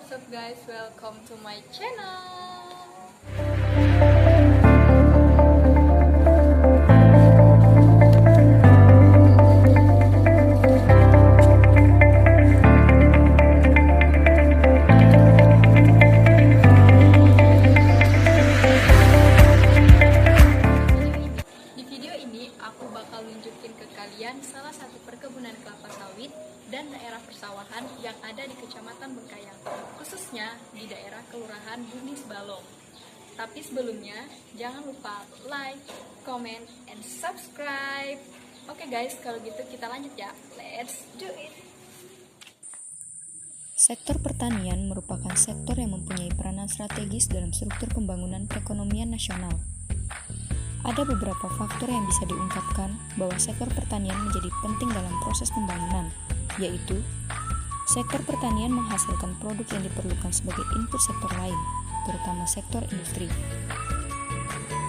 what's up guys, welcome to my channel. Di video ini aku bakal nunjukin ke kalian salah satu perkebunan kelapa sawit dan daerah persawahan yang ada di Kecamatan Bengkayang, khususnya di daerah Kelurahan Bumi Balong. Tapi sebelumnya, jangan lupa like, comment, and subscribe. Oke guys, kalau gitu kita lanjut ya. Let's do it! Sektor pertanian merupakan sektor yang mempunyai peranan strategis dalam struktur pembangunan perekonomian nasional. Ada beberapa faktor yang bisa diungkapkan bahwa sektor pertanian menjadi penting dalam proses pembangunan, yaitu sektor pertanian menghasilkan produk yang diperlukan sebagai input sektor lain, terutama sektor industri.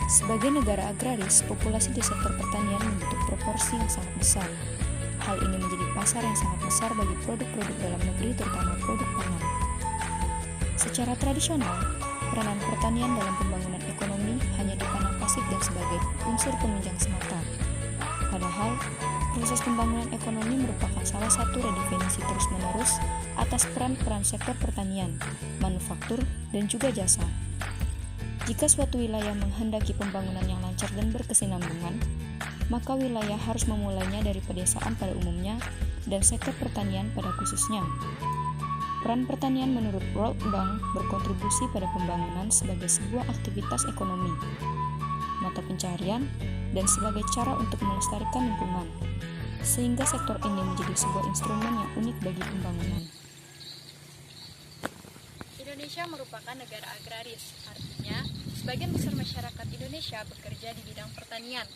Sebagai negara agraris, populasi di sektor pertanian membentuk proporsi yang sangat besar. Hal ini menjadi pasar yang sangat besar bagi produk-produk dalam negeri, terutama produk pangan. Secara tradisional, peranan pertanian dalam pembangunan ekonomi hanya dipandang pasif dan sebagai unsur penunjang semata. Padahal, proses pembangunan ekonomi merupakan salah satu redefinisi terus-menerus atas peran-peran sektor pertanian, manufaktur, dan juga jasa. Jika suatu wilayah menghendaki pembangunan yang lancar dan berkesinambungan, maka wilayah harus memulainya dari pedesaan pada umumnya dan sektor pertanian pada khususnya. Peran pertanian menurut World Bank berkontribusi pada pembangunan sebagai sebuah aktivitas ekonomi, mata pencaharian, dan sebagai cara untuk melestarikan lingkungan, sehingga sektor ini menjadi sebuah instrumen yang unik bagi pembangunan. Indonesia merupakan negara agraris, artinya sebagian besar masyarakat Indonesia bekerja di bidang pertanian.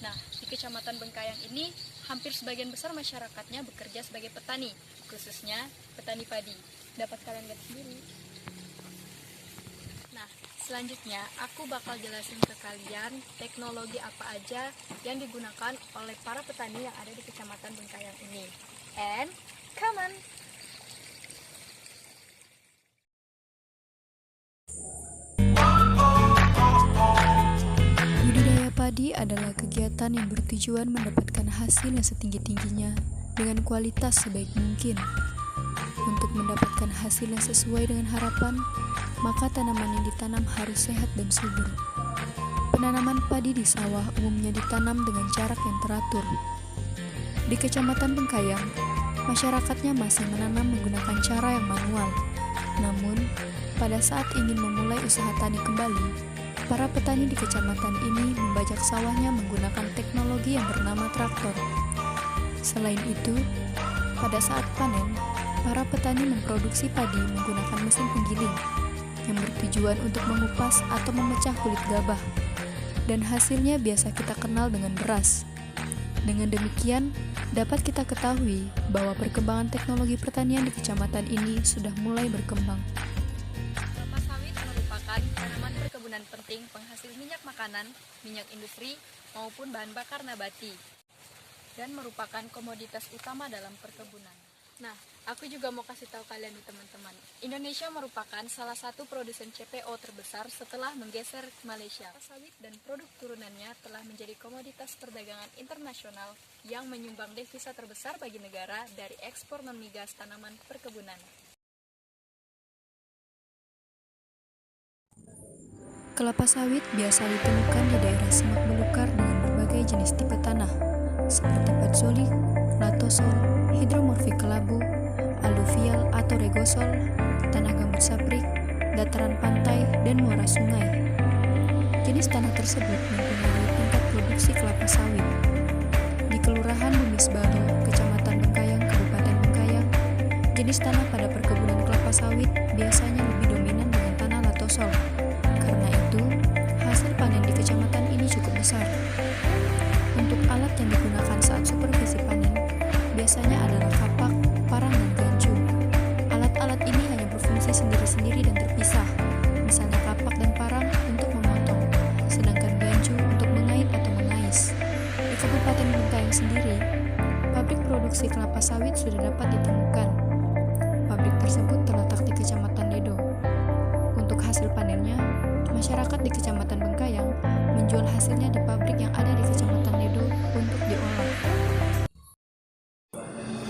Nah, di Kecamatan Bengkayang ini, hampir sebagian besar masyarakatnya bekerja sebagai petani, khususnya petani padi. Dapat kalian lihat sendiri. Nah, selanjutnya aku bakal jelasin ke kalian teknologi apa aja yang digunakan oleh para petani yang ada di Kecamatan Bengkayang ini. And, come on! Budidaya padi adalah kegiatan yang bertujuan mendapatkan hasil yang setinggi-tingginya dengan kualitas sebaik mungkin. Untuk mendapatkan hasil yang sesuai dengan harapan, maka tanaman yang ditanam harus sehat dan subur. Penanaman padi di sawah umumnya ditanam dengan jarak yang teratur. Di Kecamatan Bengkayang, masyarakatnya masih menanam menggunakan cara yang manual. Namun, pada saat ingin memulai usaha tani kembali, para petani di kecamatan ini membajak sawahnya menggunakan teknologi yang bernama traktor. Selain itu, pada saat panen, para petani memproduksi padi menggunakan mesin penggiling yang bertujuan untuk mengupas atau memecah kulit gabah, dan hasilnya biasa kita kenal dengan beras. Dengan demikian, dapat kita ketahui bahwa perkembangan teknologi pertanian di kecamatan ini sudah mulai berkembang. Kelapa sawit merupakan tanaman perkebunan penting penghasil minyak makanan, minyak industri, maupun bahan bakar nabati, dan merupakan komoditas utama dalam perkebunan. Nah, aku juga mau kasih tahu kalian nih teman-teman, Indonesia merupakan salah satu produsen CPO terbesar setelah menggeser ke Malaysia. Sawit dan produk turunannya telah menjadi komoditas perdagangan internasional yang menyumbang devisa terbesar bagi negara dari ekspor non-migas tanaman perkebunan. Kelapa sawit biasa ditemukan di daerah semak belukar dengan berbagai jenis tipe tanah, seperti patzolik, latosol, hidromorfik kelabu, aluvial atau regosol, tanah gambut saprik, dataran pantai, dan muara sungai. Jenis tanah tersebut mempengaruhi tingkat produksi kelapa sawit. Di Kelurahan Bumi Balong, Kecamatan Bengkayang, Kabupaten Bengkayang, jenis tanah pada perkebunan kelapa sawit biasanya lebih dominan dengan tanah latosol. Karena itu, hasil panen di kecamatan ini cukup besar. Untuk alat yang digunakan saat supervisi panen, biasanya adalah kapak, parang, dan gancu. Alat-alat ini hanya berfungsi sendiri-sendiri dan terpisah. Misalnya kapak dan parang untuk memotong, sedangkan gancu untuk mengait atau mengais. Di Kabupaten Bengkayang sendiri, pabrik produksi kelapa sawit sudah dapat ditemukan. Pabrik tersebut terletak di Kecamatan Dedo. Untuk hasil panennya, masyarakat di Kecamatan Bengkayang menjual hasilnya di pabrik yang ada di Kecamatan Dedo untuk diolah.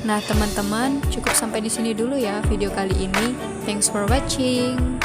Nah, teman-teman, cukup sampai di sini dulu ya video kali ini. Thanks for watching.